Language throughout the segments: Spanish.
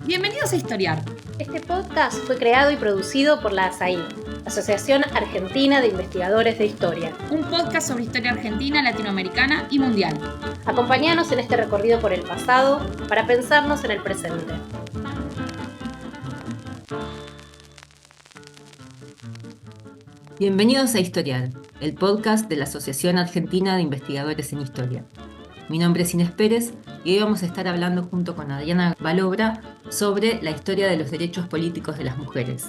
Bienvenidos a Historiar. Este podcast fue creado y producido por la ASAI, Asociación Argentina de Investigadores de Historia. Un podcast sobre historia argentina, latinoamericana y mundial. Acompáñanos en este recorrido por el pasado para pensarnos en el presente. Bienvenidos a Historiar, el podcast de la Asociación Argentina de Investigadores en Historia. Mi nombre es Inés Pérez y hoy vamos a estar hablando junto con Adriana Balobra sobre la historia de los derechos políticos de las mujeres.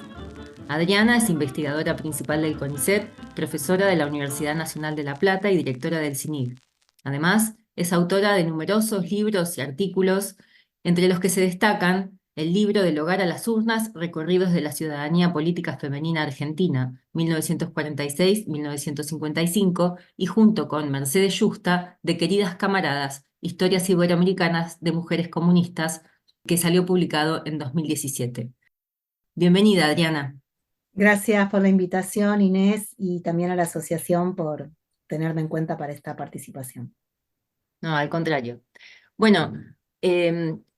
Adriana es investigadora principal del CONICET, profesora de la Universidad Nacional de La Plata y directora del CINIG. Además, es autora de numerosos libros y artículos, entre los que se destacan el libro Del hogar a las urnas, recorridos de la ciudadanía política femenina argentina, 1946-1955, y junto con Mercedes Yusta, de Queridas Camaradas, historias iberoamericanas de mujeres comunistas, que salió publicado en 2017. Bienvenida, Adriana. Gracias por la invitación, Inés, y también a la asociación por tenerme en cuenta para esta participación. No, al contrario. Bueno,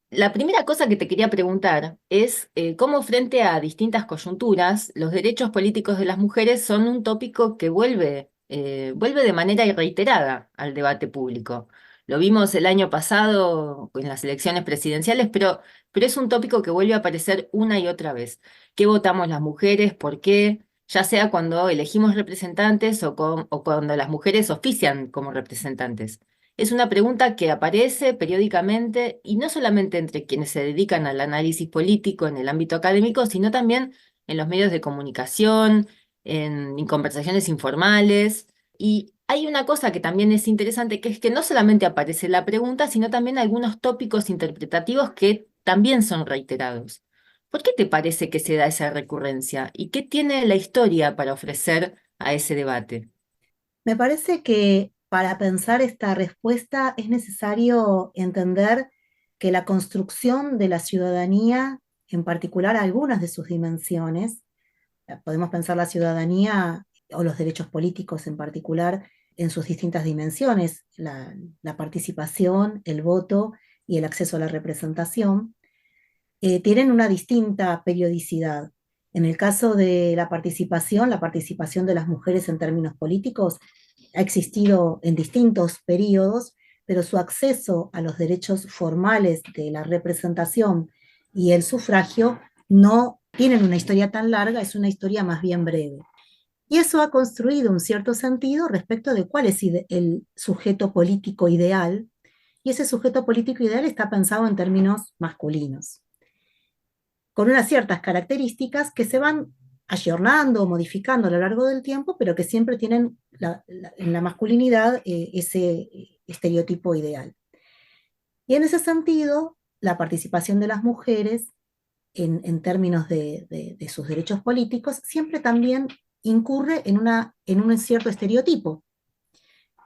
la primera cosa que te quería preguntar es cómo frente a distintas coyunturas, los derechos políticos de las mujeres son un tópico que vuelve de manera reiterada al debate público. Lo vimos el año pasado en las elecciones presidenciales, pero es un tópico que vuelve a aparecer una y otra vez. ¿Qué votamos las mujeres? ¿Por qué? Ya sea cuando elegimos representantes o cuando las mujeres ofician como representantes. Es una pregunta que aparece periódicamente y no solamente entre quienes se dedican al análisis político en el ámbito académico, sino también en los medios de comunicación, en conversaciones informales. Y hay una cosa que también es interesante, que es que no solamente aparece la pregunta, sino también algunos tópicos interpretativos que también son reiterados. ¿Por qué te parece que se da esa recurrencia? ¿Y qué tiene la historia para ofrecer a ese debate? Me parece que para pensar esta respuesta es necesario entender que la construcción de la ciudadanía, en particular algunas de sus dimensiones, podemos pensar la ciudadanía o los derechos políticos en particular en sus distintas dimensiones, la participación, el voto y el acceso a la representación, tienen una distinta periodicidad. En el caso de la participación de las mujeres en términos políticos ha existido en distintos periodos, pero su acceso a los derechos formales de la representación y el sufragio no tienen una historia tan larga, es una historia más bien breve. Y eso ha construido un cierto sentido respecto de cuál es el sujeto político ideal, y ese sujeto político ideal está pensado en términos masculinos con unas ciertas características que se van ayornando o modificando a lo largo del tiempo, pero que siempre tienen en la masculinidad ese estereotipo ideal. Y en ese sentido, la participación de las mujeres en términos de sus derechos políticos siempre también incurre en un cierto estereotipo.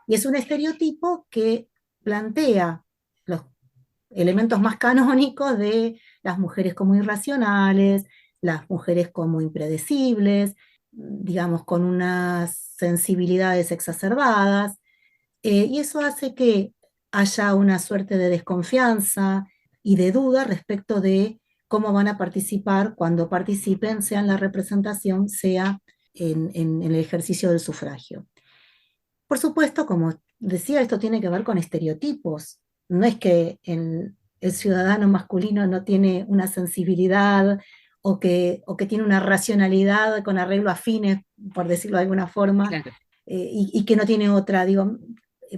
Y es un estereotipo que plantea los elementos más canónicos de las mujeres como irracionales, las mujeres como impredecibles, digamos, con unas sensibilidades exacerbadas, y eso hace que haya una suerte de desconfianza y de duda respecto de cómo van a participar cuando participen, sea en la representación, sea en el ejercicio del sufragio. Por supuesto, como decía, esto tiene que ver con estereotipos. No es que el ciudadano masculino no tiene una sensibilidad o que tiene una racionalidad con arreglo a fines, por decirlo de alguna forma, Claro. y que no tiene otra, digo.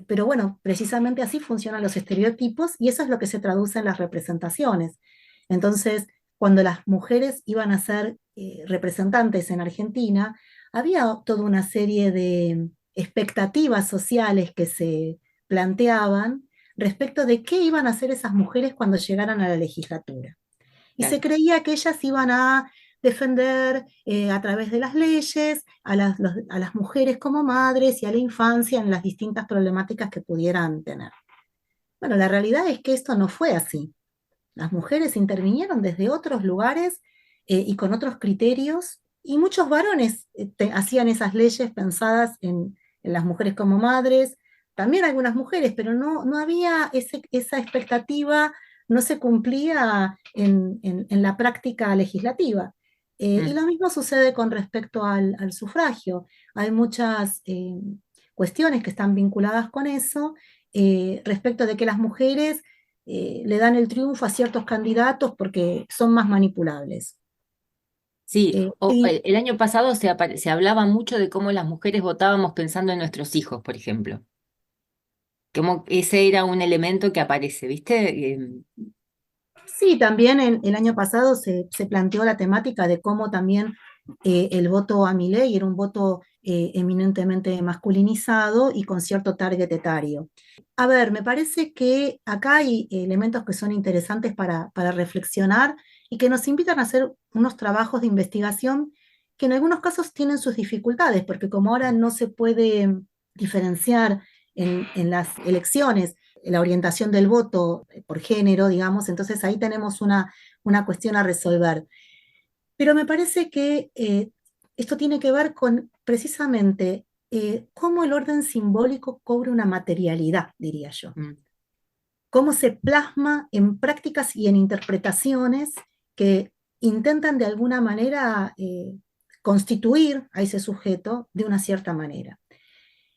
Pero bueno, precisamente así funcionan los estereotipos y eso es lo que se traduce en las representaciones. Entonces, cuando las mujeres iban a ser representantes en Argentina, había toda una serie de expectativas sociales que se planteaban respecto de qué iban a hacer esas mujeres cuando llegaran a la legislatura. Y se Claro. creía que ellas iban a defender a través de las leyes a las mujeres como madres y a la infancia en las distintas problemáticas que pudieran tener. Bueno, la realidad es que esto no fue así. Las mujeres intervinieron desde otros lugares y con otros criterios, y muchos varones hacían esas leyes pensadas en las mujeres como madres, también algunas mujeres, pero no había esa expectativa, no se cumplía en la práctica legislativa. Y lo mismo sucede con respecto al sufragio. Hay muchas cuestiones que están vinculadas con eso, respecto de que las mujeres le dan el triunfo a ciertos candidatos porque son más manipulables. Sí, Y el año pasado se hablaba mucho de cómo las mujeres votábamos pensando en nuestros hijos, por ejemplo. Como ese era un elemento que aparece, ¿viste? sí, también el año pasado se planteó la temática de cómo también el voto a Milei era un voto eminentemente masculinizado y con cierto target etario. A ver, me parece que acá hay elementos que son interesantes para reflexionar y que nos invitan a hacer unos trabajos de investigación que en algunos casos tienen sus dificultades, porque como ahora no se puede diferenciar en las elecciones la orientación del voto por género, digamos, entonces ahí tenemos una cuestión a resolver. Pero me parece que esto tiene que ver con precisamente cómo el orden simbólico cobra una materialidad, diría yo. mm, Cómo se plasma en prácticas y en interpretaciones que intentan de alguna manera constituir a ese sujeto de una cierta manera.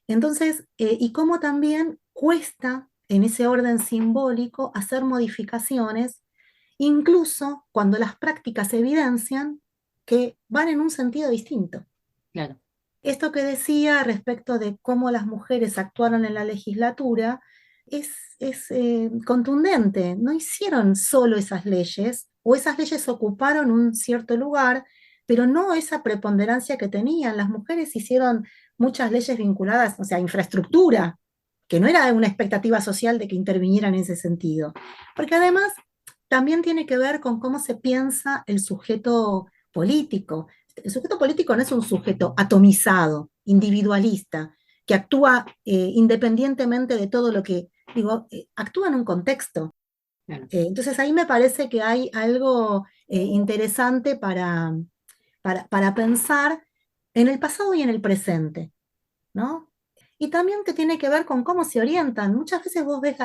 Entonces, y cómo también cuesta en ese orden simbólico hacer modificaciones, incluso cuando las prácticas evidencian que van en un sentido distinto. claro. Esto que decía respecto de cómo las mujeres actuaron en la legislatura es contundente. No hicieron solo esas leyes, o esas leyes ocuparon un cierto lugar, pero no esa preponderancia que tenían. Las mujeres hicieron muchas leyes vinculadas, o sea, infraestructura, que no era una expectativa social de que intervinieran en ese sentido. Porque además también tiene que ver con cómo se piensa el sujeto político. El sujeto político no es un sujeto atomizado, individualista, que actúa independientemente de todo lo que, digo, actúa en un contexto. Claro. Entonces ahí me parece que hay algo interesante para pensar en el pasado y en el presente, ¿no? Y también que tiene que ver con cómo se orientan. Muchas veces vos ves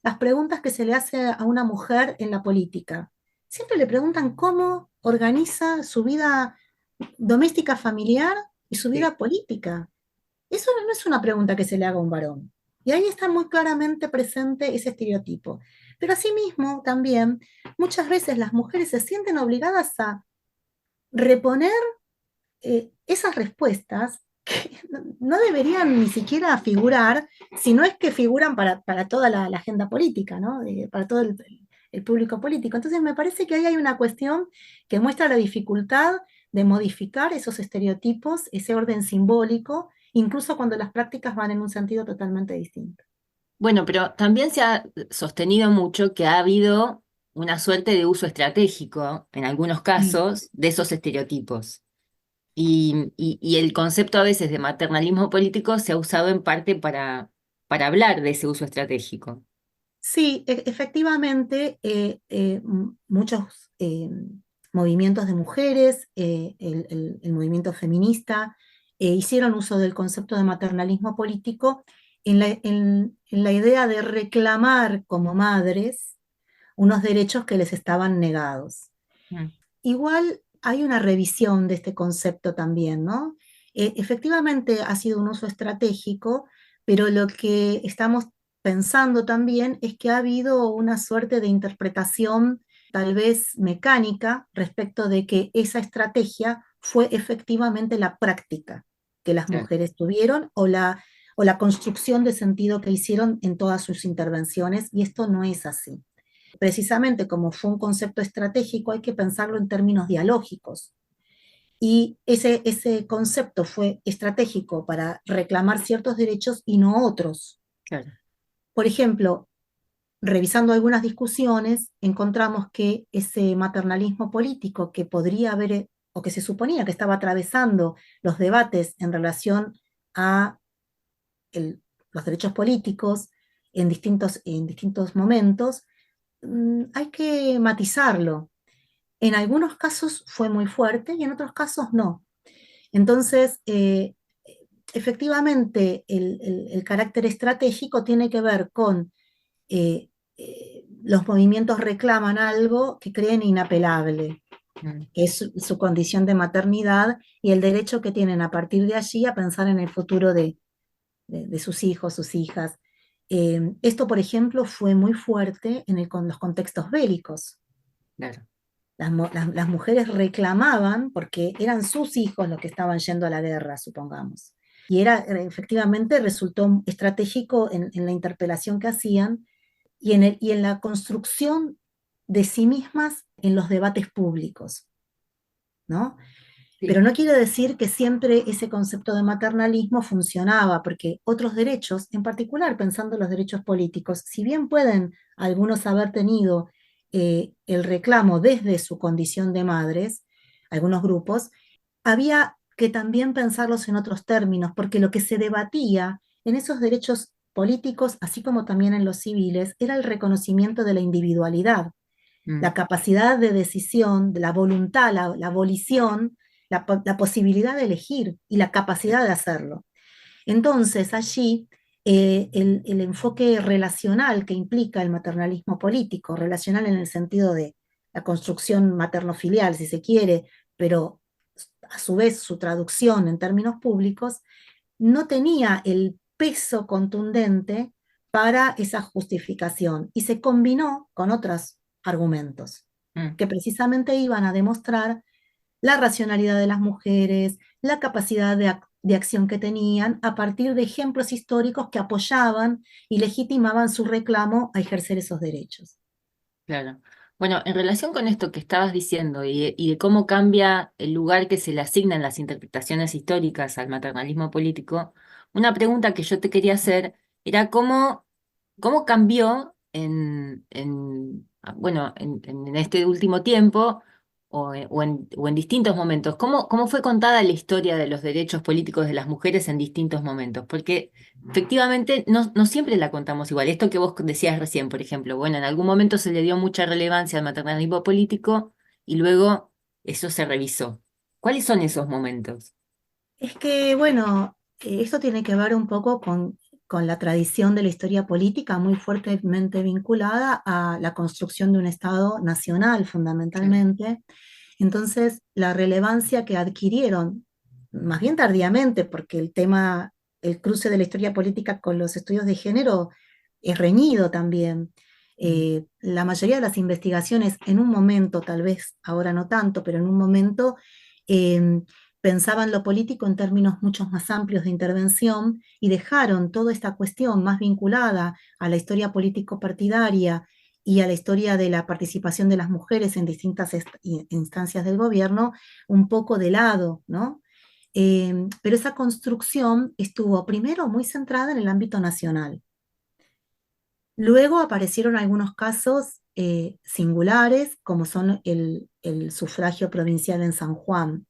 las preguntas que se le hace a una mujer en la política. Siempre le preguntan cómo organiza su vida doméstica familiar y su Sí. vida política. Eso no es una pregunta que se le haga a un varón. Y ahí está muy claramente presente ese estereotipo. Pero asimismo, también, muchas veces las mujeres se sienten obligadas a reponer esas respuestas que no deberían ni siquiera figurar, si no es que figuran para toda la agenda política, ¿no? Para todo el público político. Entonces me parece que ahí hay una cuestión que muestra la dificultad de modificar esos estereotipos, ese orden simbólico, incluso cuando las prácticas van en un sentido totalmente distinto. Bueno, pero también se ha sostenido mucho que ha habido una suerte de uso estratégico, en algunos Sí. casos, de esos estereotipos. Y el concepto a veces de maternalismo político se ha usado en parte para hablar de ese uso estratégico. Sí, efectivamente, muchos movimientos de mujeres, el movimiento feminista, hicieron uso del concepto de maternalismo político en la idea de reclamar como madres unos derechos que les estaban negados. Mm, Igual hay una revisión de este concepto también, ¿no? Efectivamente ha sido un uso estratégico, pero lo que estamos pensando también es que ha habido una suerte de interpretación tal vez mecánica respecto de que esa estrategia fue efectivamente la práctica que las claro, mujeres tuvieron o la construcción de sentido que hicieron en todas sus intervenciones, y esto no es así. Precisamente como fue un concepto estratégico, hay que pensarlo en términos dialógicos. Y ese concepto fue estratégico para reclamar ciertos derechos y no otros. claro. Por ejemplo, revisando algunas discusiones, encontramos que ese maternalismo político que podría haber, o que se suponía que estaba atravesando los debates en relación a los derechos políticos en distintos momentos, hay que matizarlo. En algunos casos fue muy fuerte y en otros casos no. Entonces, efectivamente, el carácter estratégico tiene que ver con eh, los movimientos reclaman algo que creen inapelable, Mm, que es su condición de maternidad y el derecho que tienen a partir de allí a pensar en el futuro de sus hijos, sus hijas. Esto, por ejemplo, fue muy fuerte con los contextos bélicos. claro, Las mujeres reclamaban porque eran sus hijos los que estaban yendo a la guerra, supongamos. Y efectivamente resultó estratégico en la interpelación que hacían y en la construcción de sí mismas en los debates públicos, ¿no? Pero sí, no quiere decir que siempre ese concepto de maternalismo funcionaba, porque otros derechos, en particular pensando en los derechos políticos, si bien pueden algunos haber tenido el reclamo desde su condición de madres, algunos grupos, había que también pensarlos en otros términos, porque lo que se debatía en esos derechos políticos, así como también en los civiles, era el reconocimiento de la individualidad, mm, la capacidad de decisión, de la voluntad, la volición, la posibilidad de elegir y la capacidad de hacerlo. Entonces, allí el enfoque relacional que implica el maternalismo político, relacional en el sentido de la construcción materno-filial, si se quiere, pero a su vez su traducción en términos públicos, no tenía el peso contundente para esa justificación y se combinó con otros argumentos mm. que precisamente iban a demostrar la racionalidad de las mujeres, la capacidad de acción que tenían a partir de ejemplos históricos que apoyaban y legitimaban su reclamo a ejercer esos derechos. Claro. Bueno, en relación con esto que estabas diciendo y de cómo cambia el lugar que se le asigna en las interpretaciones históricas al maternalismo político, una pregunta que yo te quería hacer era cómo cambió bueno, en este último tiempo o en distintos momentos, cómo fue contada la historia de los derechos políticos de las mujeres en distintos momentos, porque efectivamente no siempre la contamos igual. Esto que vos decías recién, por ejemplo, bueno, en algún momento se le dio mucha relevancia al maternalismo político y luego eso se revisó. ¿Cuáles son esos momentos? Es que, bueno, esto tiene que ver un poco con la tradición de la historia política muy fuertemente vinculada a la construcción de un Estado nacional, Claro. fundamentalmente. Entonces, la relevancia que adquirieron, más bien tardíamente, porque el cruce de la historia política con los estudios de género es reñido también. Mm, La mayoría de las investigaciones en un momento, tal vez ahora no tanto, pero en un momento eh, pensaban lo político en términos mucho más amplios de intervención y dejaron toda esta cuestión más vinculada a la historia político-partidaria y a la historia de la participación de las mujeres en distintas instancias del gobierno un poco de lado, ¿no? Pero esa construcción estuvo primero muy centrada en el ámbito nacional. Luego aparecieron algunos casos singulares, como son el sufragio provincial en San Juan,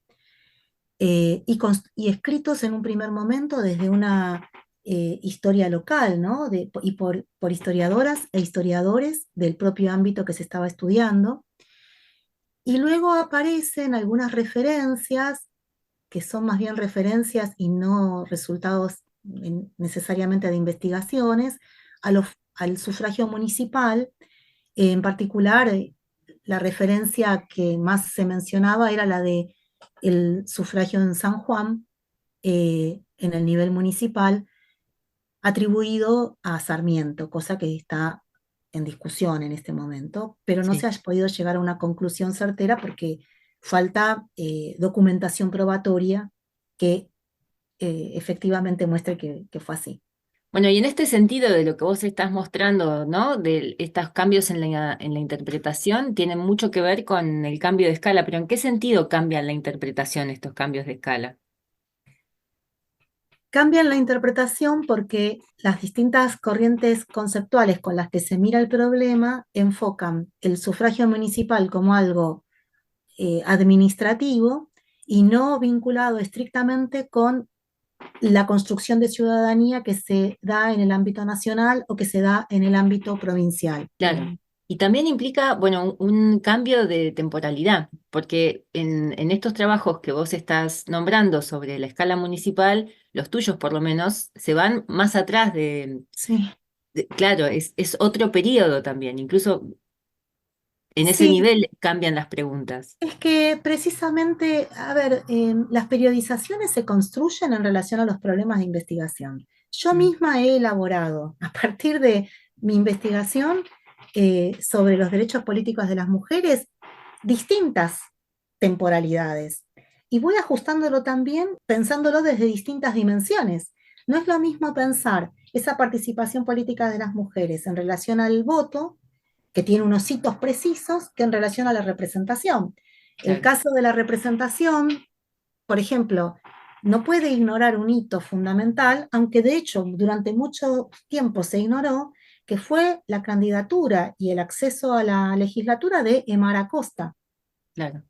y escritos en un primer momento desde una historia local, ¿no? Y por historiadoras e historiadores del propio ámbito que se estaba estudiando. Y luego aparecen algunas referencias, que son más bien referencias y no resultados necesariamente de investigaciones, al sufragio municipal. En particular, la referencia que más se mencionaba era la de el sufragio en San Juan, en el nivel municipal, atribuido a Sarmiento, cosa que está en discusión en este momento, pero no se sí. ha podido llegar a una conclusión certera porque falta documentación probatoria que efectivamente muestre que fue así. Bueno, y en este sentido de lo que vos estás mostrando, ¿no? De estos cambios en la interpretación, tienen mucho que ver con el cambio de escala, pero ¿en qué sentido cambian la interpretación estos cambios de escala? Cambian la interpretación porque las distintas corrientes conceptuales con las que se mira el problema enfocan el sufragio municipal como algo administrativo y no vinculado estrictamente con la construcción de ciudadanía que se da en el ámbito nacional o que se da en el ámbito provincial. Claro. Y también implica, bueno, un cambio de temporalidad, porque en estos trabajos que vos estás nombrando sobre la escala municipal, los tuyos por lo menos, se van más atrás Sí. Claro, es otro periodo también, incluso en ese Sí, nivel cambian las preguntas. es que precisamente, a ver, las periodizaciones se construyen en relación a los problemas de investigación. Yo Mm, misma he elaborado, a partir de mi investigación sobre los derechos políticos de las mujeres, distintas temporalidades. Y voy ajustándolo también, pensándolo desde distintas dimensiones. No es lo mismo pensar esa participación política de las mujeres en relación al voto, que tiene unos hitos precisos, que en relación a la representación. El claro, caso de la representación, por ejemplo, no puede ignorar un hito fundamental, aunque de hecho durante mucho tiempo se ignoró, que fue la candidatura y el acceso a la legislatura de Emar Acosta. claro,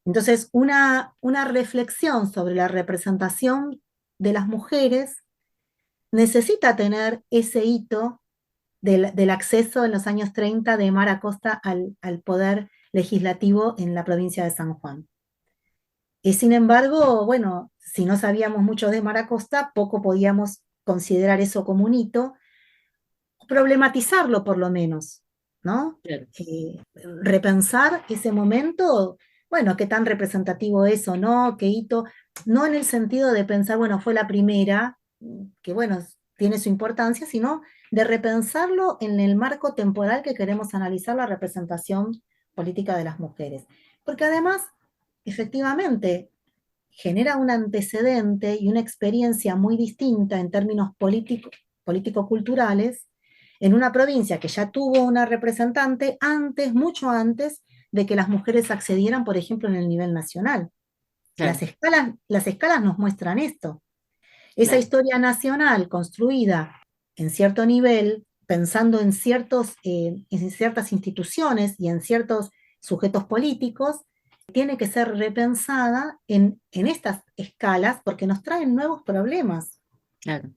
Entonces, una reflexión sobre la representación de las mujeres necesita tener ese hito del acceso en los años 30 de Emar Acosta al poder legislativo en la provincia de San Juan. Y sin embargo, bueno, si no sabíamos mucho de Emar Acosta, poco podíamos considerar eso como un hito, problematizarlo por lo menos, ¿no? claro. Repensar ese momento, bueno, qué tan representativo es o no, qué hito, no en el sentido de pensar, bueno, fue la primera, que bueno, tiene su importancia, sino de repensarlo en el marco temporal que queremos analizar la representación política de las mujeres. Porque además, efectivamente, genera un antecedente y una experiencia muy distinta en términos político-culturales en una provincia que ya tuvo una representante antes, mucho antes de que las mujeres accedieran, por ejemplo, en el nivel nacional. Claro, Las escalas nos muestran esto. Esa claro. historia nacional construida en cierto nivel, pensando en ciertas instituciones y en ciertos sujetos políticos, tiene que ser repensada en estas escalas porque nos traen nuevos problemas. Claro.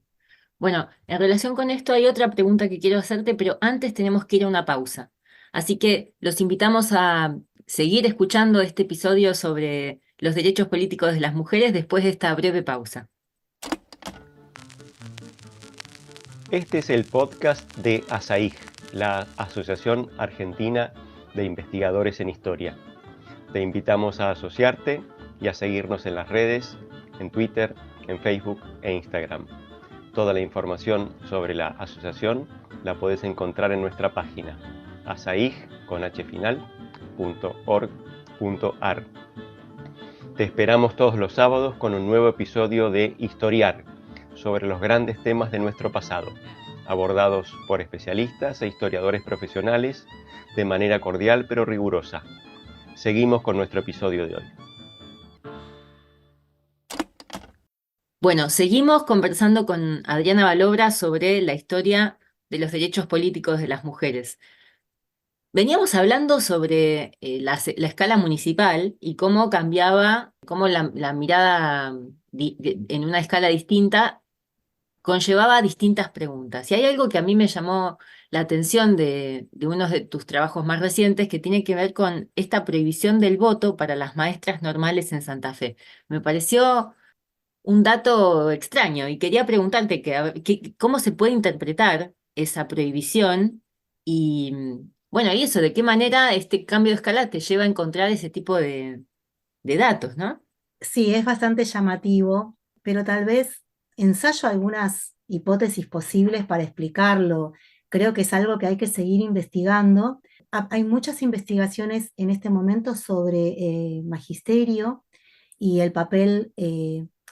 Bueno, en relación con esto hay otra pregunta que quiero hacerte, pero antes tenemos que ir a una pausa. Así que los invitamos a seguir escuchando este episodio sobre los derechos políticos de las mujeres después de esta breve pausa. Este es el podcast de ASAIG, la Asociación Argentina de Investigadores en Historia. Te invitamos a asociarte y a seguirnos en las redes, en Twitter, en Facebook e Instagram. Toda la información sobre la asociación la puedes encontrar en nuestra página asaig.org.ar. Te esperamos todos los sábados con un nuevo episodio de Historiar, sobre los grandes temas de nuestro pasado, abordados por especialistas e historiadores profesionales de manera cordial pero rigurosa. Seguimos con nuestro episodio de hoy. Bueno, seguimos conversando con Adriana Balobra sobre la historia de los derechos políticos de las mujeres. Veníamos hablando sobre la escala municipal y cómo cambiaba, cómo la mirada en una escala distinta conllevaba distintas preguntas. Y hay algo que a mí me llamó la atención de uno de tus trabajos más recientes que tiene que ver con esta prohibición del voto para las maestras normales en Santa Fe. Me pareció un dato extraño y quería preguntarte cómo se puede interpretar esa prohibición y, bueno, y eso, de qué manera este cambio de escala te lleva a encontrar ese tipo de datos, ¿no? Sí, es bastante llamativo, pero tal vez ensayo algunas hipótesis posibles para explicarlo. Creo que es algo que hay que seguir investigando. Hay muchas investigaciones en este momento sobre magisterio y el papel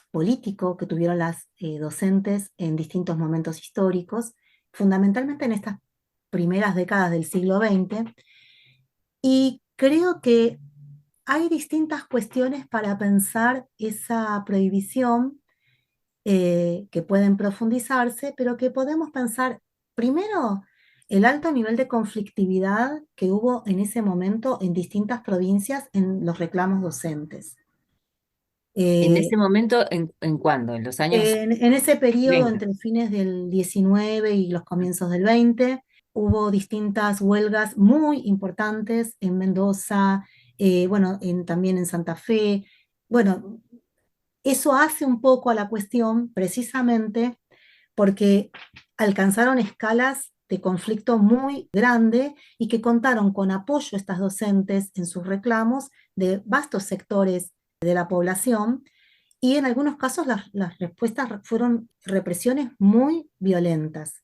político que tuvieron las docentes en distintos momentos históricos, fundamentalmente en estas primeras décadas del siglo XX. Y creo que hay distintas cuestiones para pensar esa prohibición que pueden profundizarse, pero que podemos pensar primero el alto nivel de conflictividad que hubo en ese momento en distintas provincias en los reclamos docentes. En Eh, ese momento, ¿en cuándo? ¿En los años en ese periodo 20? entre fines del 19 y los comienzos del 20, hubo distintas huelgas muy importantes en Mendoza, bueno, también en Santa Fe. Bueno, eso hace un poco a la cuestión precisamente porque alcanzaron escalas de conflicto muy grande y que contaron con apoyo estas docentes en sus reclamos de vastos sectores de la población, y en algunos casos las respuestas fueron represiones muy violentas.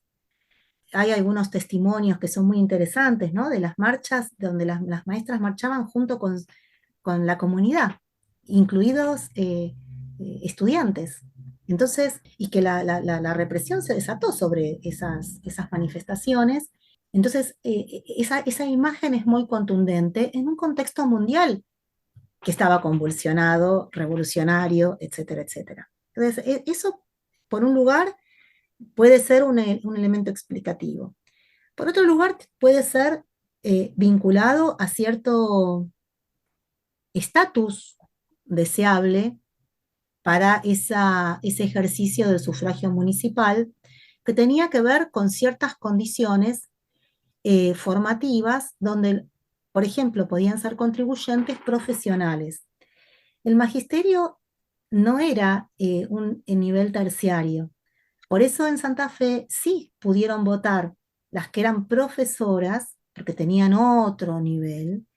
Hay algunos testimonios que son muy interesantes, ¿no? De las marchas donde las maestras marchaban junto con la comunidad, incluidos estudiantes. Entonces, y que la represión se desató sobre esas manifestaciones. Entonces, esa imagen es muy contundente en un contexto mundial que estaba convulsionado, revolucionario, etcétera, etcétera. Entonces, eso, por un lugar, puede ser un elemento explicativo. Por otro lugar, puede ser vinculado a cierto estatus deseable para ese ejercicio del sufragio municipal, que tenía que ver con ciertas condiciones formativas donde, por ejemplo, podían ser contribuyentes profesionales. El magisterio no era un nivel terciario. Por eso en Santa Fe sí pudieron votar las que eran profesoras, porque tenían otro nivel,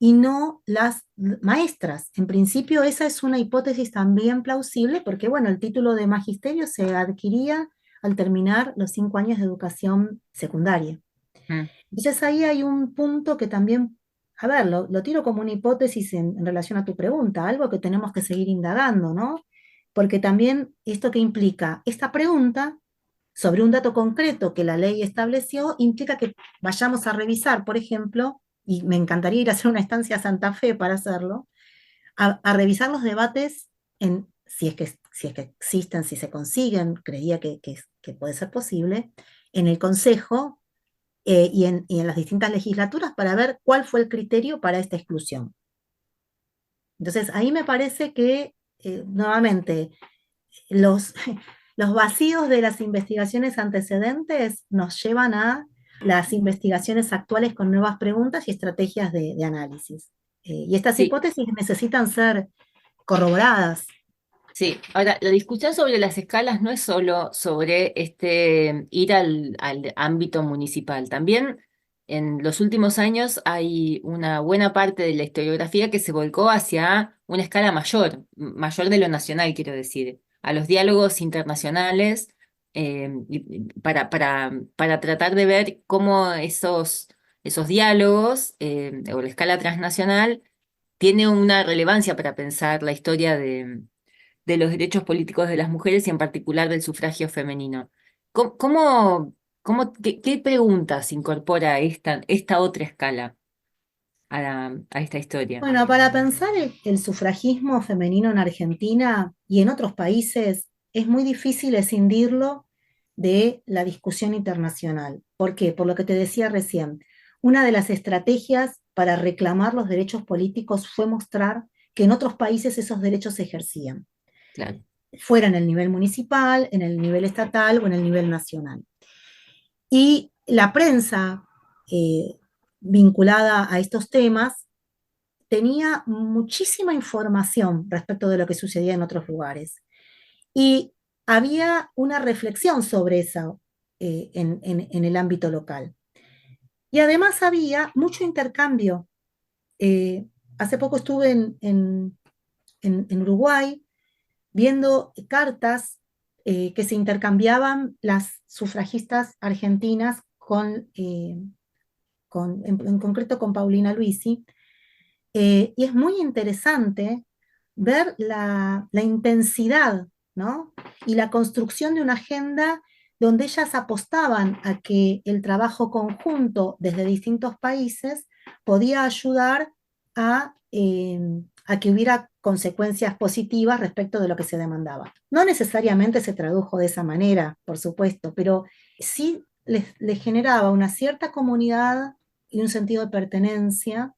y no las maestras. En principio esa es una hipótesis también plausible, porque bueno, el título de magisterio se adquiría al terminar los 5 años de educación secundaria. Mm. Entonces ahí hay un punto que también, a ver, lo tiro como una hipótesis en relación a tu pregunta, algo que tenemos que seguir indagando, ¿no? Porque también esto que implica esta pregunta sobre un dato concreto que la ley estableció, implica que vayamos a revisar, por ejemplo, y me encantaría ir a hacer una estancia a Santa Fe para hacerlo, a revisar los debates en si es que existen, si se consiguen, creía que puede ser posible, en el Consejo y en las distintas legislaturas para ver cuál fue el criterio para esta exclusión. Entonces, ahí me parece que, nuevamente, los, los vacíos de las investigaciones antecedentes nos llevan a las investigaciones actuales con nuevas preguntas y estrategias de análisis. Y estas Sí, hipótesis necesitan ser corroboradas. sí. Ahora, la discusión sobre las escalas no es solo sobre ir al ámbito municipal. También en los últimos años hay una buena parte de la historiografía que se volcó hacia una escala mayor, mayor de lo nacional, quiero decir, a los diálogos internacionales, para tratar de ver cómo esos diálogos, o la escala transnacional, tiene una relevancia para pensar la historia de los derechos políticos de las mujeres y en particular del sufragio femenino. ¿Qué preguntas incorpora esta otra escala a esta historia? Bueno, para pensar el sufragismo femenino en Argentina y en otros países, es muy difícil escindirlo de la discusión internacional. ¿Por qué? Por lo que te decía recién. Una de las estrategias para reclamar los derechos políticos fue mostrar que en otros países esos derechos se ejercían, Claro. fuera en el nivel municipal, en el nivel estatal o en el nivel nacional. Y la prensa vinculada a estos temas tenía muchísima información respecto de lo que sucedía en otros lugares. Y había una reflexión sobre eso en el ámbito local. Y además había mucho intercambio. Hace poco estuve en Uruguay viendo cartas que se intercambiaban las sufragistas argentinas en concreto con Paulina Luisi. Y es muy interesante ver la intensidad, ¿no? Y la construcción de una agenda donde ellas apostaban a que el trabajo conjunto desde distintos países podía ayudar a que hubiera consecuencias positivas respecto de lo que se demandaba. No necesariamente se tradujo de esa manera, por supuesto, pero sí les generaba una cierta comunidad y un sentido de pertenencia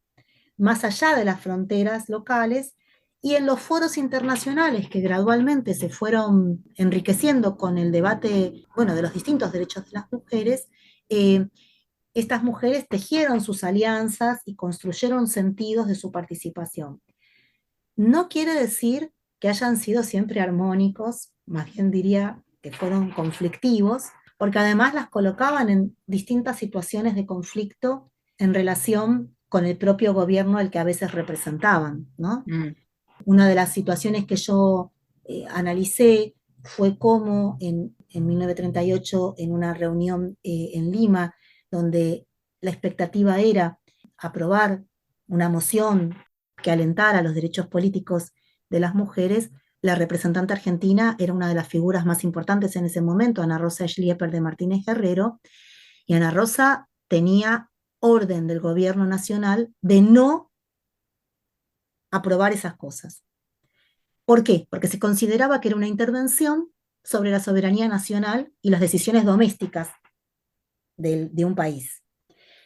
más allá de las fronteras locales, y en los foros internacionales que gradualmente se fueron enriqueciendo con el debate, bueno, de los distintos derechos de las mujeres, estas mujeres tejieron sus alianzas y construyeron sentidos de su participación. No quiere decir que hayan sido siempre armónicos, más bien diría que fueron conflictivos, porque además las colocaban en distintas situaciones de conflicto en relación con el propio gobierno al que a veces representaban, ¿no? Mm, Una de las situaciones que yo analicé fue cómo en 1938, en una reunión en Lima, donde la expectativa era aprobar una moción que alentara los derechos políticos de las mujeres, la representante argentina era una de las figuras más importantes en ese momento, Ana Rosa Schlieper de Martínez Guerrero, y Ana Rosa tenía orden del gobierno nacional de no aprobar esas cosas. ¿Por qué? Porque se consideraba que era una intervención sobre la soberanía nacional y las decisiones domésticas de un país.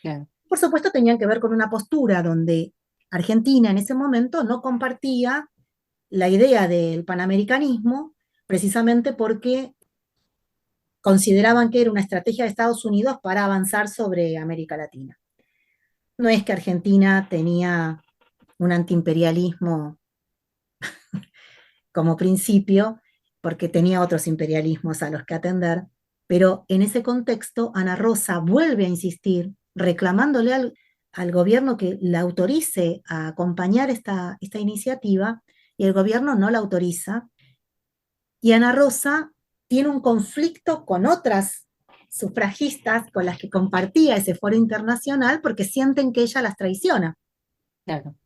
claro, Por supuesto, tenían que ver con una postura donde Argentina en ese momento no compartía la idea del panamericanismo, precisamente porque consideraban que era una estrategia de Estados Unidos para avanzar sobre América Latina. No es que Argentina tenía un antiimperialismo como principio, porque tenía otros imperialismos a los que atender, pero en ese contexto Ana Rosa vuelve a insistir, reclamándole al gobierno que la autorice a acompañar esta iniciativa, y el gobierno no la autoriza, y Ana Rosa tiene un conflicto con otras sufragistas con las que compartía ese foro internacional porque sienten que ella las traiciona. claro.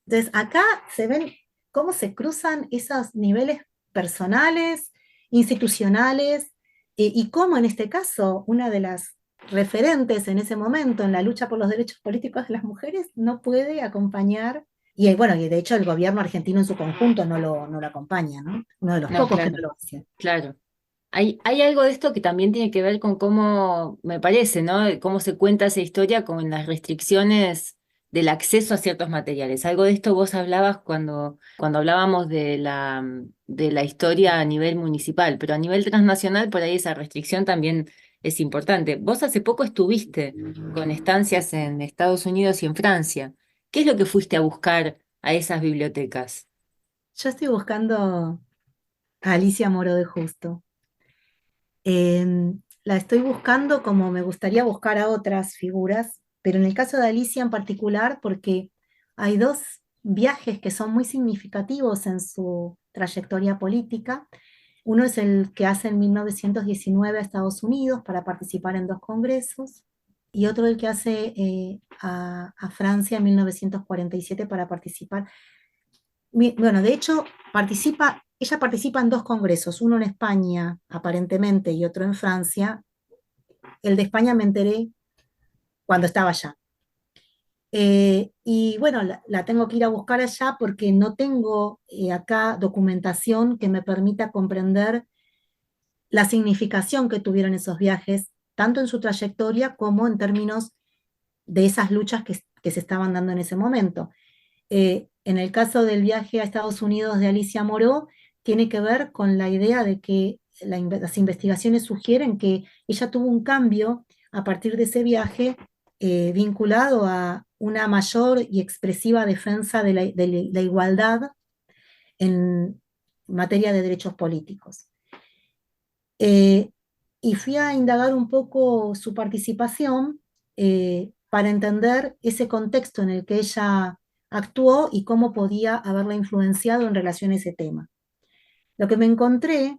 Entonces, acá se ven cómo se cruzan esos niveles personales, institucionales, y cómo en este caso una de las referentes en ese momento en la lucha por los derechos políticos de las mujeres no puede acompañar, y bueno, y de hecho el gobierno argentino en su conjunto no lo acompaña, ¿no? Uno de los No, pocos que no claro, lo hace. claro. Hay algo de esto que también tiene que ver con cómo, me parece, ¿no? De cómo se cuenta esa historia con las restricciones del acceso a ciertos materiales. Algo de esto vos hablabas cuando hablábamos de la historia a nivel municipal, pero a nivel transnacional por ahí esa restricción también es importante. Vos hace poco estuviste con estancias en Estados Unidos y en Francia. ¿Qué es lo que fuiste a buscar a esas bibliotecas? Yo estoy buscando a Alicia Moro de Justo. La estoy buscando como me gustaría buscar a otras figuras, pero en el caso de Alicia en particular, porque hay dos viajes que son muy significativos en su trayectoria política. Uno es el que hace en 1919 a Estados Unidos para participar en dos congresos, y otro el que hace a Francia en 1947 para participar. Bueno, de hecho, ella participa en dos congresos, uno en España, aparentemente, y otro en Francia. El de España me enteré cuando estaba allá. Y bueno, la tengo que ir a buscar allá porque no tengo acá documentación que me permita comprender la significación que tuvieron esos viajes, tanto en su trayectoria como en términos de esas luchas que se estaban dando en ese momento. En el caso del viaje a Estados Unidos de Alicia Moró, tiene que ver con la idea de que las investigaciones sugieren que ella tuvo un cambio a partir de ese viaje vinculado a una mayor y expresiva defensa de la igualdad en materia de derechos políticos. Eh, y fui a indagar un poco su participación para entender ese contexto en el que ella actuó y cómo podía haberla influenciado en relación a ese tema. Lo que me encontré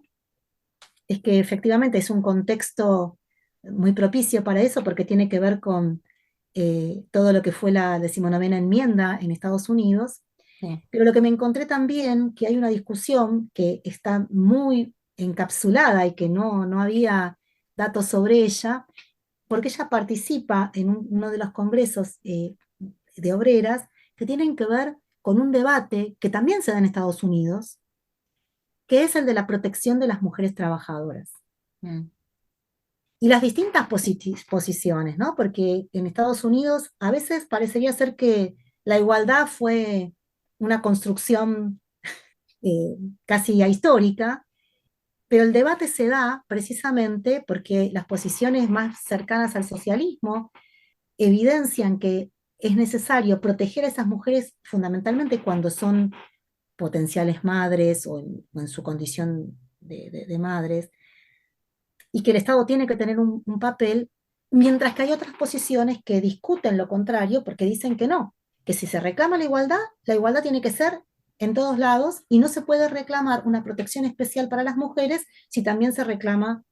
es que efectivamente es un contexto muy propicio para eso, porque tiene que ver con todo lo que fue la 19ª enmienda en Estados Unidos, Sí. pero lo que me encontré también, que hay una discusión que está muy encapsulada y que no había datos sobre ella, porque ella participa en uno de los congresos de obreras que tienen que ver con un debate que también se da en Estados Unidos, que es el de la protección de las mujeres trabajadoras. Mm, Y las distintas posiciones, ¿no? Porque en Estados Unidos a veces parecería ser que la igualdad fue una construcción eh, casi ahistórica, pero el debate se da precisamente porque las posiciones más cercanas al socialismo evidencian que es necesario proteger a esas mujeres fundamentalmente cuando son potenciales madres o en su condición de madres, y que el Estado tiene que tener un papel, mientras que hay otras posiciones que discuten lo contrario porque dicen que no, que si se reclama la igualdad tiene que ser en todos lados y no se puede reclamar una protección especial para las mujeres si también se reclama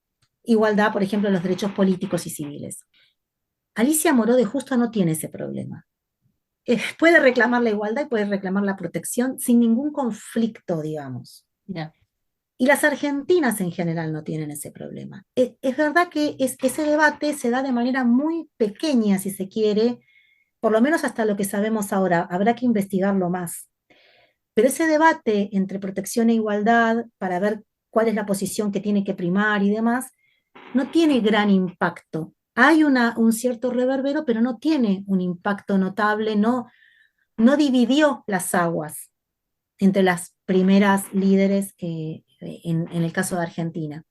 igualdad, por ejemplo, en los derechos políticos y civiles. Alicia Moró de Justo no tiene ese problema. Puede reclamar la igualdad y puede reclamar la protección sin ningún conflicto, digamos. Mira, Y las argentinas en general no tienen ese problema. Es verdad que ese debate se da de manera muy pequeña, si se quiere, por lo menos hasta lo que sabemos ahora. Habrá que investigarlo más. Pero ese debate entre protección e igualdad, para ver cuál es la posición que tiene que primar y demás, no tiene gran impacto. Hay un cierto reverbero, pero no tiene un impacto notable, no dividió las aguas entre las primeras líderes en el caso de Argentina.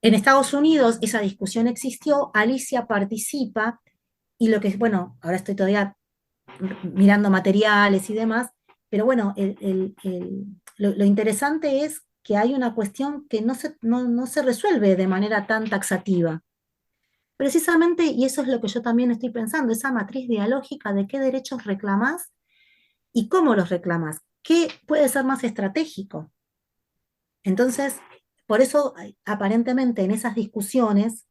En Estados Unidos esa discusión existió, Alicia participa, y lo que es, bueno, ahora estoy todavía mirando materiales y demás, pero bueno, lo interesante es que hay una cuestión que no se resuelve de manera tan taxativa. Precisamente, y eso es lo que yo también estoy pensando, esa matriz dialógica de qué derechos reclamás y cómo los reclamás, qué puede ser más estratégico. Entonces, por eso aparentemente en esas discusiones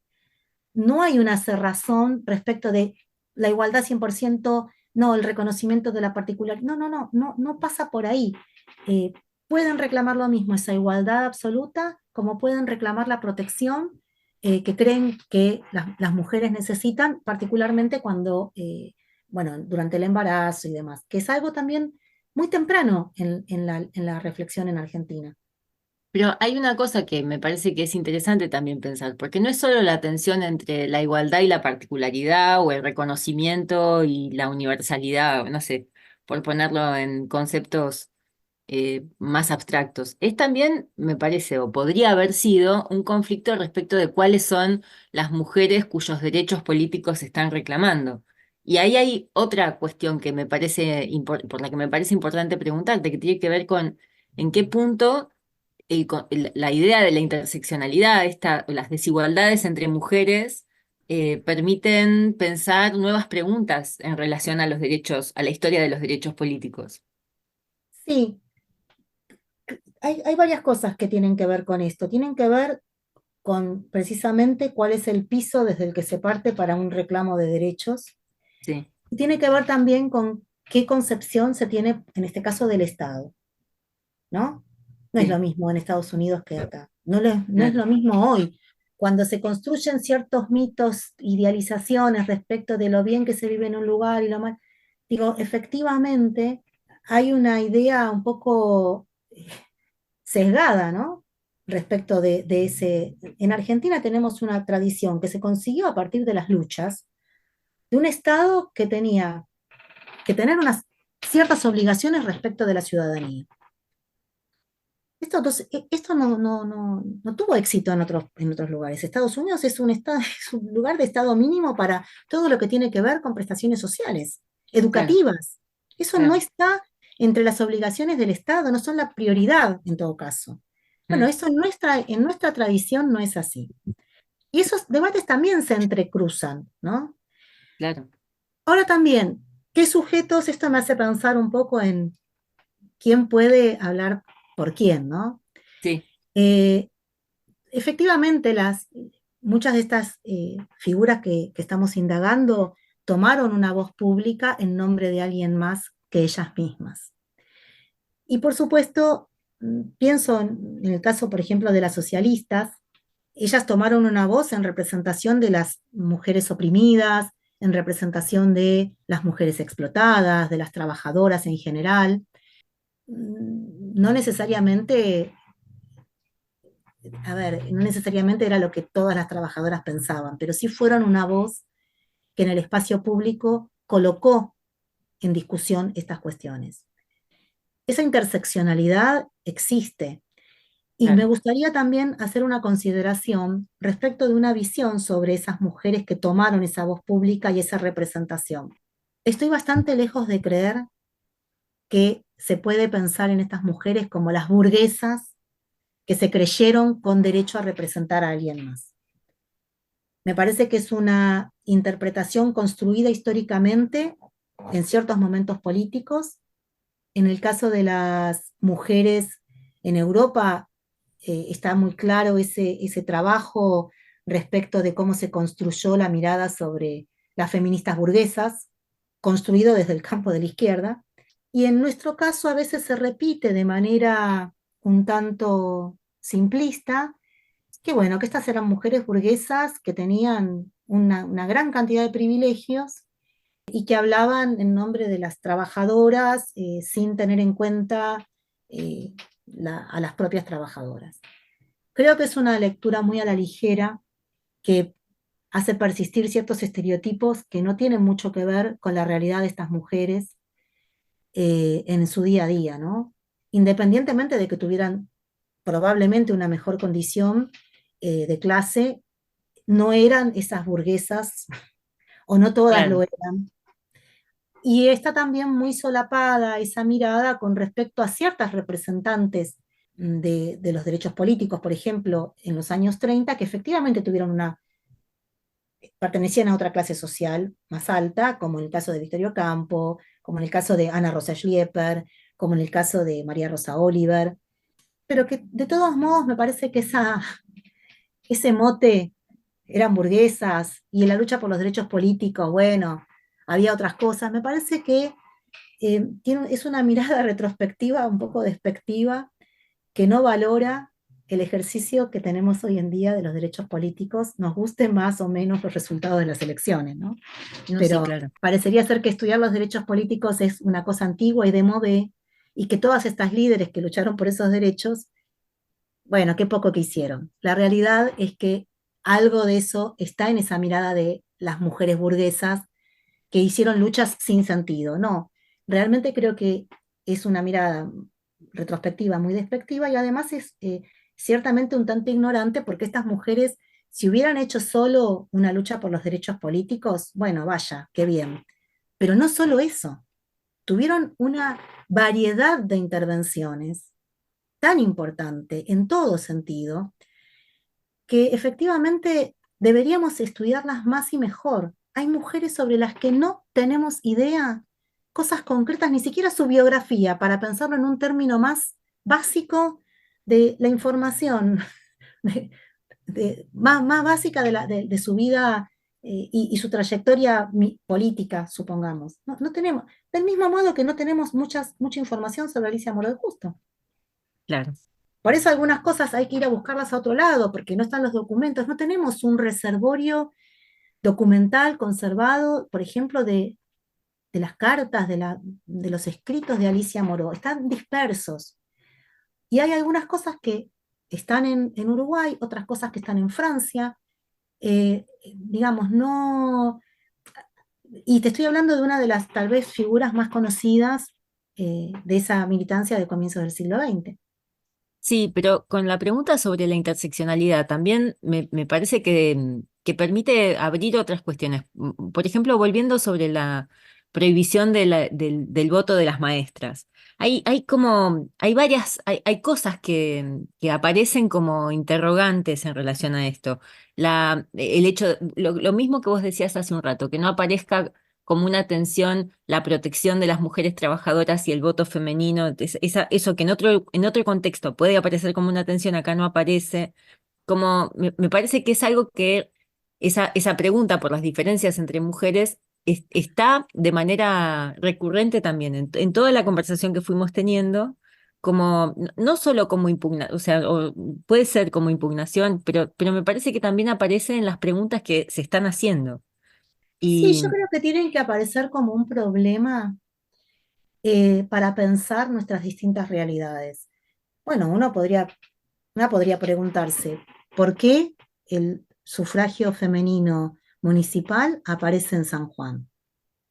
no hay una cerrazón respecto de la igualdad 100%, no, el reconocimiento de la particular, no pasa por ahí. Eh, Pueden reclamar lo mismo, esa igualdad absoluta, como pueden reclamar la protección que creen que las mujeres necesitan, particularmente cuando, bueno, durante el embarazo y demás, que es algo también muy temprano en la reflexión en Argentina. pero hay una cosa que me parece que es interesante también pensar, porque no es solo la tensión entre la igualdad y la particularidad, o el reconocimiento y la universalidad, no sé, por ponerlo en conceptos más abstractos. Es también, me parece, o podría haber sido, un conflicto respecto de cuáles son las mujeres cuyos derechos políticos se están reclamando. Y ahí hay otra cuestión que me parece por la que me parece importante preguntarte, que tiene que ver con en qué punto la idea de la interseccionalidad, las desigualdades entre mujeres, permiten pensar nuevas preguntas en relación a los derechos, a la historia de los derechos políticos. Sí, hay varias cosas que tienen que ver con esto. Tienen que ver con precisamente cuál es el piso desde el que se parte para un reclamo de derechos. Sí, Y tiene que ver también con qué concepción se tiene, en este caso, del Estado, ¿no? No es lo sí, mismo en Estados Unidos que acá. No es claro. lo mismo hoy. Cuando se construyen ciertos mitos, idealizaciones respecto de lo bien que se vive en un lugar y lo mal, digo, efectivamente hay una idea un poco sesgada, ¿no? Respecto de ese. En Argentina tenemos una tradición que se consiguió a partir de las luchas de un Estado que tenía que tener unas ciertas obligaciones respecto de la ciudadanía. Esto no tuvo éxito en otros lugares. Estados Unidos es un, estado, es un lugar de estado mínimo para todo lo que tiene que ver con prestaciones sociales, Claro, educativas. Eso no claro. está entre las obligaciones del Estado, no son la prioridad en todo caso. Bueno, Mm, eso en nuestra tradición no es así. Y esos debates también se entrecruzan, ¿no? claro, Ahora también, ¿qué sujetos? Esto me hace pensar un poco en quién puede hablar por quién, ¿no? sí, Eh, Efectivamente, muchas de estas figuras que estamos indagando tomaron una voz pública en nombre de alguien más que ellas mismas. Y por supuesto, pienso en el caso, por ejemplo, de las socialistas. Ellas tomaron una voz en representación de las mujeres oprimidas, en representación de las mujeres explotadas, de las trabajadoras en general. No necesariamente, a ver, no necesariamente era lo que todas las trabajadoras pensaban, pero sí fueron una voz que en el espacio público colocó en discusión estas cuestiones. Esa interseccionalidad existe. Y me claro. gustaría también hacer una consideración respecto de una visión sobre esas mujeres que tomaron esa voz pública y esa representación. Estoy bastante lejos de creer que se puede pensar en estas mujeres como las burguesas que se creyeron con derecho a representar a alguien más. Me parece que es una interpretación construida históricamente en ciertos momentos políticos. En el caso de las mujeres en Europa, está muy claro ese trabajo respecto de cómo se construyó la mirada sobre las feministas burguesas, construido desde el campo de la izquierda. Y en nuestro caso a veces se repite de manera un tanto simplista, que bueno, que estas eran mujeres burguesas que tenían una gran cantidad de privilegios y que hablaban en nombre de las trabajadoras sin tener en cuenta a las propias trabajadoras. Creo que es una lectura muy a la ligera que hace persistir ciertos estereotipos que no tienen mucho que ver con la realidad de estas mujeres en su día a día, ¿no? Independientemente de que tuvieran probablemente una mejor condición de clase, no eran esas burguesas, o no todas lo Claro. eran. Y está también muy solapada esa mirada con respecto a ciertas representantes de los derechos políticos, por ejemplo, en los años 30, que efectivamente pertenecían a otra clase social más alta, como en el caso de Victorio Campo, como en el caso de Ana Rosa Schlieper, como en el caso de María Rosa Oliver, pero que de todos modos me parece que ese mote eran burguesas y en la lucha por los derechos políticos, bueno, había otras cosas, me parece que es una mirada retrospectiva, un poco despectiva, que no valora el ejercicio que tenemos hoy en día de los derechos políticos, nos guste más o menos los resultados de las elecciones, ¿no? No, sí, Pero claro. parecería ser que estudiar los derechos políticos es una cosa antigua y de moda, y que todas estas líderes que lucharon por esos derechos, bueno, qué poco que hicieron. La realidad es que algo de eso está en esa mirada de las mujeres burguesas que hicieron luchas sin sentido. No, realmente creo que es una mirada retrospectiva muy despectiva y además es ciertamente un tanto ignorante porque estas mujeres, si hubieran hecho solo una lucha por los derechos políticos, bueno, vaya, qué bien. Pero no solo eso, tuvieron una variedad de intervenciones tan importante en todo sentido que efectivamente deberíamos estudiarlas más y mejor. Hay mujeres sobre las que no tenemos idea, cosas concretas, ni siquiera su biografía, para pensarlo en un término más básico de la información, de- más básica de su vida y su trayectoria política, supongamos. No tenemos, del mismo modo que no tenemos mucha información sobre Alicia Moro de Justo. Claro. Por eso algunas cosas hay que ir a buscarlas a otro lado, porque no están los documentos. No tenemos un reservorio documental conservado, por ejemplo, de las cartas, de los escritos de Alicia Moró. Están dispersos. Y hay algunas cosas que están en Uruguay, otras cosas que están en Francia. Digamos, no... Y te estoy hablando de una de las, tal vez, figuras más conocidas de esa militancia de comienzos del siglo XX. Sí, pero con la pregunta sobre la interseccionalidad también me parece que permite abrir otras cuestiones. Por ejemplo, volviendo sobre la prohibición del voto de las maestras. Hay cosas que aparecen como interrogantes en relación a esto. El hecho, lo mismo que vos decías hace un rato, que no aparezca como una tensión la protección de las mujeres trabajadoras y el voto femenino, eso que en otro contexto puede aparecer como una tensión, acá no aparece, como me parece que es algo que esa pregunta por las diferencias entre mujeres está de manera recurrente también en toda la conversación que fuimos teniendo, como no solo como impugnación, o sea, puede ser como impugnación, pero me parece que también aparece en las preguntas que se están haciendo. Sí, Y yo creo que tienen que aparecer como un problema para pensar nuestras distintas realidades. Bueno, una podría preguntarse, ¿por qué el sufragio femenino municipal aparece en San Juan?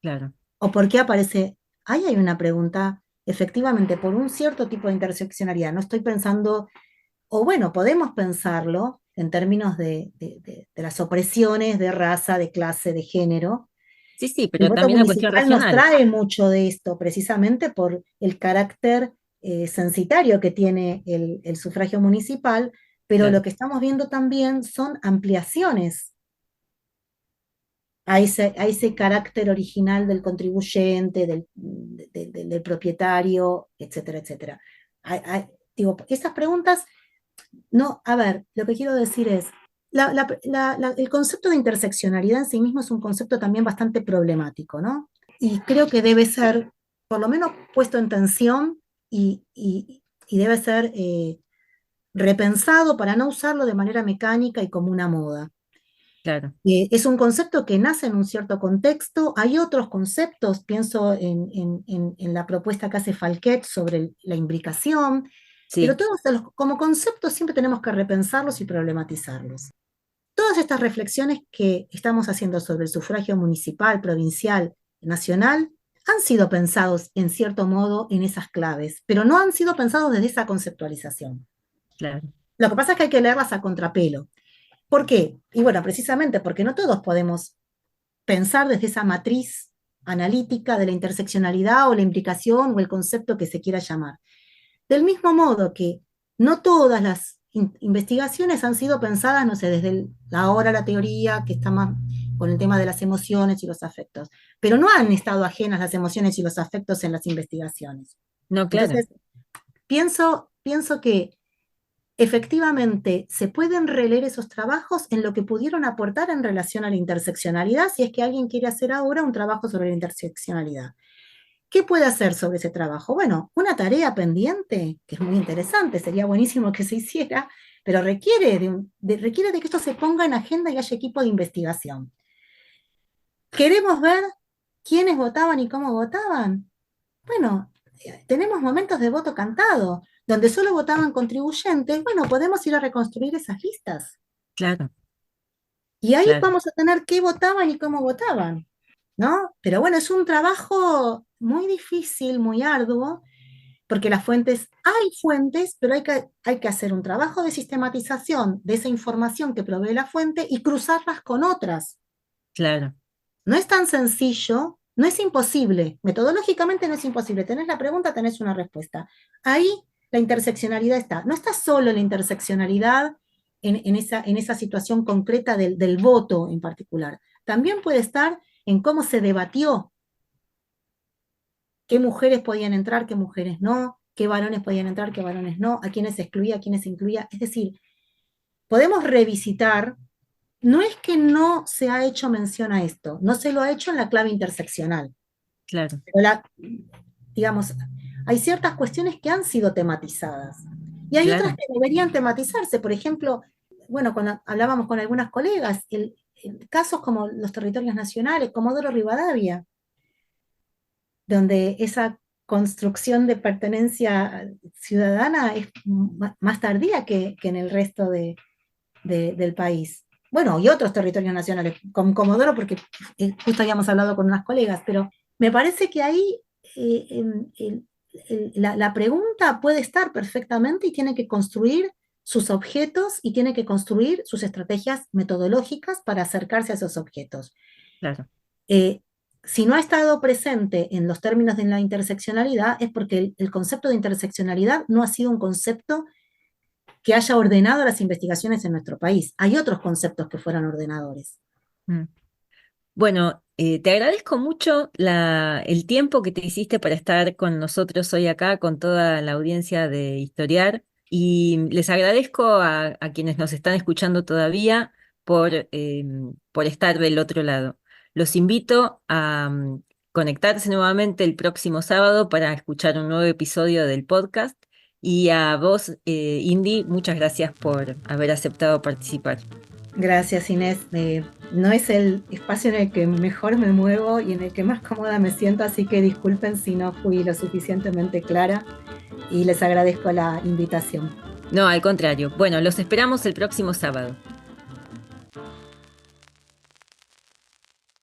claro. ¿O por qué aparece? Ahí hay una pregunta, efectivamente, por un cierto tipo de interseccionalidad. No estoy pensando, o bueno, podemos pensarlo en términos de las opresiones de raza, de clase, de género. Sí, sí, El pero voto también la cuestión municipal nos regional. trae mucho de esto, precisamente por el carácter censitario que tiene el sufragio municipal, pero Claro. lo que estamos viendo también son ampliaciones a ese carácter original del contribuyente, del propietario, etcétera, etcétera. Digo, estas preguntas, no, a ver, lo que quiero decir es, el concepto de interseccionalidad en sí mismo es un concepto también bastante problemático, ¿no? Y creo que debe ser, por lo menos, puesto en tensión y debe ser repensado para no usarlo de manera mecánica y como una moda. Claro. Es un concepto que nace en un cierto contexto. Hay otros conceptos, pienso en la propuesta que hace Falquet sobre la imbricación, pero Sí, todos como conceptos siempre tenemos que repensarlos y problematizarlos. Todas estas reflexiones que estamos haciendo sobre el sufragio municipal, provincial, nacional, han sido pensados en cierto modo en esas claves, pero no han sido pensados desde esa conceptualización. claro, Lo que pasa es que hay que leerlas a contrapelo. ¿Por qué? Y bueno, precisamente porque no todos podemos pensar desde esa matriz analítica de la interseccionalidad o la implicación o el concepto que se quiera llamar. Del mismo modo que no todas las investigaciones han sido pensadas, no sé, desde ahora la teoría que está más con el tema de las emociones y los afectos, pero no han estado ajenas las emociones y los afectos en las investigaciones. no, claro, Entonces, pienso que efectivamente se pueden releer esos trabajos en lo que pudieron aportar en relación a la interseccionalidad, si es que alguien quiere hacer ahora un trabajo sobre la interseccionalidad. ¿Qué puede hacer sobre ese trabajo? Bueno, una tarea pendiente, que es muy interesante, sería buenísimo que se hiciera, pero requiere de que esto se ponga en agenda y haya equipo de investigación. ¿Queremos ver quiénes votaban y cómo votaban? Bueno, tenemos momentos de voto cantado, donde solo votaban contribuyentes. Bueno, podemos ir a reconstruir esas listas. claro, Y ahí claro, vamos a tener qué votaban y cómo votaban, ¿no? Pero bueno, es un trabajo muy difícil, muy arduo, porque hay fuentes, pero hay que hacer un trabajo de sistematización de esa información que provee la fuente y cruzarlas con otras. claro, No es tan sencillo, no es imposible, metodológicamente no es imposible. Tenés la pregunta, tenés una respuesta. Ahí la interseccionalidad está. No está solo la interseccionalidad en esa situación concreta del voto en particular. También puede estar en cómo se debatió qué mujeres podían entrar, qué mujeres no, qué varones podían entrar, qué varones no, a quiénes se excluía, a quiénes se incluía. Es decir, podemos revisitar. No es que no se ha hecho mención a esto, no se lo ha hecho en la clave interseccional. claro, Pero digamos, hay ciertas cuestiones que han sido tematizadas y hay otras claro, que deberían tematizarse. Por ejemplo, bueno, cuando hablábamos con algunas colegas, casos como los territorios nacionales, Comodoro Rivadavia, donde esa construcción de pertenencia ciudadana es más tardía que en el resto del país. Bueno, y otros territorios nacionales, como Comodoro, porque justo habíamos hablado con unas colegas, pero me parece que ahí la pregunta puede estar perfectamente y tiene que construir sus objetos y tiene que construir sus estrategias metodológicas para acercarse a esos objetos. claro. Eh, si no ha estado presente en los términos de la interseccionalidad, es porque el concepto de interseccionalidad no ha sido un concepto que haya ordenado las investigaciones en nuestro país. Hay otros conceptos que fueran ordenadores. Mm. Bueno, te agradezco mucho el tiempo que te hiciste para estar con nosotros hoy acá, con toda la audiencia de Historiar, y les agradezco a quienes nos están escuchando todavía por estar del otro lado. Los invito a conectarse nuevamente el próximo sábado para escuchar un nuevo episodio del podcast, y a vos, Indy, muchas gracias por haber aceptado participar. Gracias, Inés. No es el espacio en el que mejor me muevo y en el que más cómoda me siento, así que disculpen si no fui lo suficientemente clara y les agradezco la invitación. No, al contrario. Bueno, los esperamos el próximo sábado.